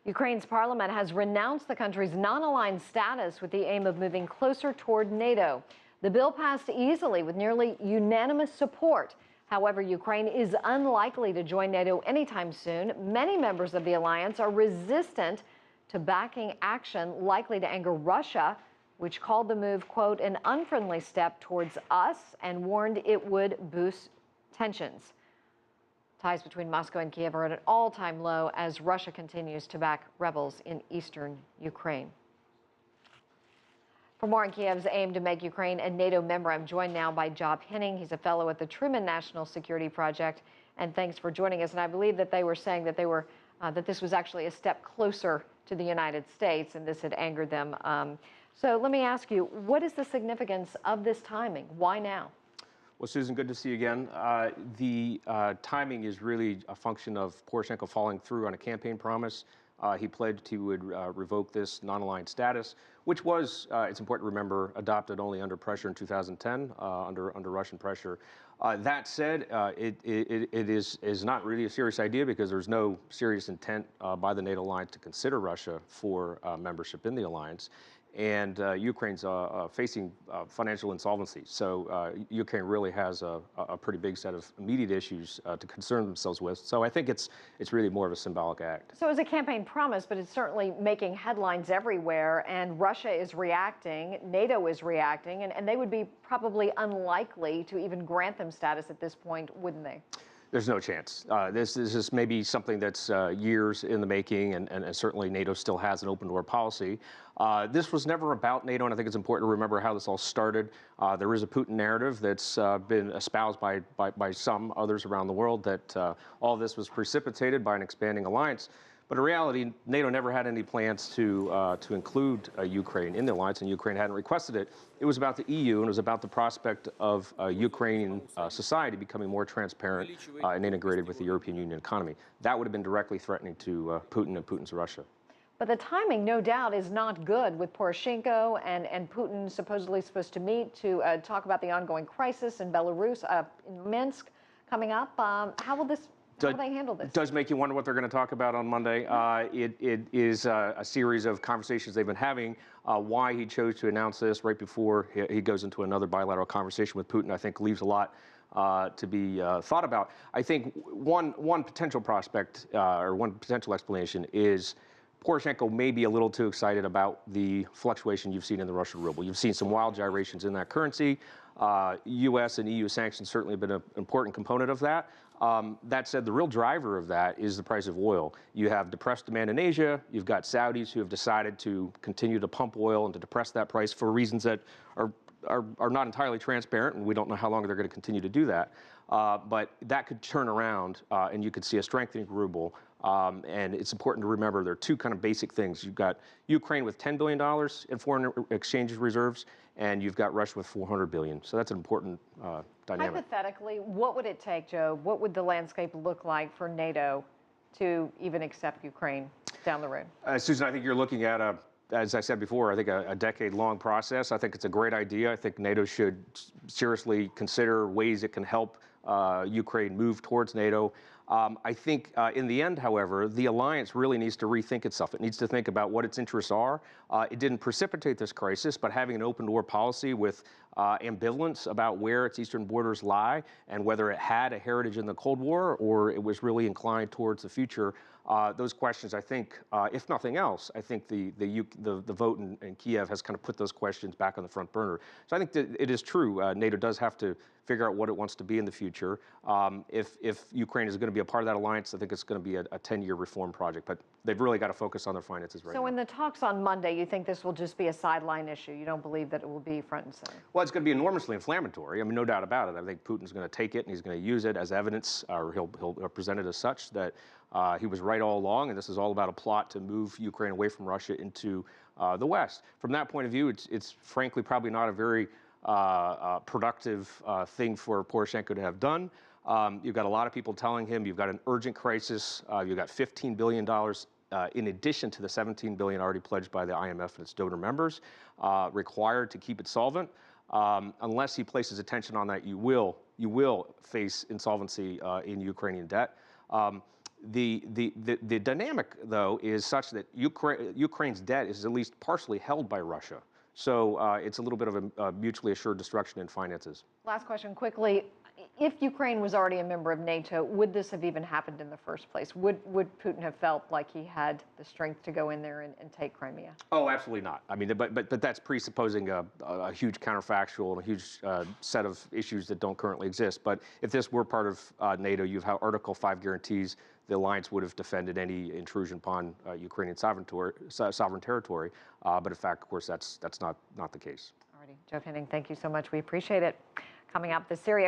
Ukraine's parliament has renounced the country's non-aligned status with the aim of moving closer toward NATO. The bill passed easily with nearly unanimous support. However, Ukraine is unlikely to join NATO anytime soon. Many members of the alliance are resistant to backing action likely to anger Russia, which called the move, quote, an unfriendly step towards us and warned it would boost tensions. Ties between Moscow and Kiev are at an all-time low as Russia continues to back rebels in eastern Ukraine. For more on Kiev's aim to make Ukraine a NATO member, I'm joined now by Henning. He's a fellow at the Truman National Security Project. And thanks for joining us. And I believe that they were saying that that this was actually a step closer to the United States, and this had angered them. So let me ask you, what is the significance of this timing? Why now? Well, Susan, good to see you again. The timing is really a function of Poroshenko following through on a campaign promise. He pledged he would revoke this non-aligned status, which was, it's important to remember, adopted only under pressure in 2010, under Russian pressure. That said, it is not really a serious idea because there's no serious intent by the NATO alliance to consider Russia for membership in the alliance. And Ukraine's facing financial insolvency. So Ukraine really has a pretty big set of immediate issues to concern themselves with. So I think it's really more of a symbolic act. So it's a campaign promise, but it's certainly making headlines everywhere. And Russia is reacting, NATO is reacting, and they would be probably unlikely to even grant them status at this point, wouldn't they? There's no chance. This is maybe something that's years in the making, and certainly NATO still has an open door policy. This was never about NATO, and I think it's important to remember how this all started. There is a Putin narrative that's been espoused by some others around the world that all this was precipitated by an expanding alliance. But in reality, NATO never had any plans to include Ukraine in the alliance, and Ukraine hadn't requested it. It was about the EU, and it was about the prospect of Ukrainian society becoming more transparent and integrated with the European Union economy. That would have been directly threatening to Putin and Putin's Russia. But the timing, no doubt, is not good with Poroshenko and Putin supposedly supposed to meet to talk about the ongoing crisis in Belarus, in Minsk, coming up. How will they handle this? It does make you wonder what they're going to talk about on Monday. It is a series of conversations they've been having. Why he chose to announce this right before he goes into another bilateral conversation with Putin, I think, leaves a lot to be thought about. I think one potential prospect or one potential explanation is Poroshenko may be a little too excited about the fluctuation you've seen in the Russian ruble. You've seen some wild gyrations in that currency. U.S. and EU sanctions certainly have been an important component of that. That said, the real driver of that is the price of oil. You have depressed demand in Asia. You've got Saudis who have decided to continue to pump oil and to depress that price for reasons that are not entirely transparent, and we don't know how long they're going to continue to do that. But that could turn around, and you could see a strengthening ruble. And it's important to remember there are two kind of basic things. You've got Ukraine with $10 billion in foreign exchange reserves, and you've got Russia with $400 billion. So that's an important dynamic. Hypothetically, what would it take, Joe? What would the landscape look like for NATO to even accept Ukraine down the road? Susan, I think you're looking at as I said before, I think a decade-long process. I think it's a great idea. I think NATO should seriously consider ways it can help Ukraine move towards NATO. I think in the end, however, the alliance really needs to rethink itself. It needs to think about what its interests are. It didn't precipitate this crisis, but having an open door policy with ambivalence about where its eastern borders lie and whether it had a heritage in the Cold War or it was really inclined towards the future. Those questions, I think, if nothing else, I think the vote in Kiev has kind of put those questions back on the front burner. So I think that it is true. NATO does have to figure out what it wants to be in the future. If Ukraine is going to be a part of that alliance, I think it's going to be a 10-year reform project. But they've really got to focus on their finances right now. So in the talks on Monday, you think this will just be a sideline issue? You don't believe that it will be front and center? Well, it's going to be enormously inflammatory. I mean, no doubt about it. I think Putin's going to take it and he's going to use it as evidence, or he'll present it as such that he was right all along, and this is all about a plot to move Ukraine away from Russia into the West. From that point of view, it's frankly probably not a very productive thing for Poroshenko to have done. You've got a lot of people telling him you've got an urgent crisis. You've got $15 billion in addition to the $17 billion already pledged by the IMF and its donor members, required to keep it solvent. Unless he places attention on that, you will face insolvency in Ukrainian debt. The dynamic, though, is such that Ukraine's debt is at least partially held by Russia. So it's a little bit of a mutually assured destruction in finances. Last question quickly. If Ukraine was already a member of NATO, would this have even happened in the first place? Would Putin have felt like he had the strength to go in there and take Crimea? Oh, absolutely not. I mean, but that's presupposing a huge counterfactual and a huge set of issues that don't currently exist. But if this were part of NATO, you've how Article 5 guarantees the alliance would have defended any intrusion upon Ukrainian sovereign territory. But in fact, of course, that's not the case. Alrighty, Joe Henning, thank you so much. We appreciate it. Coming up, the Syria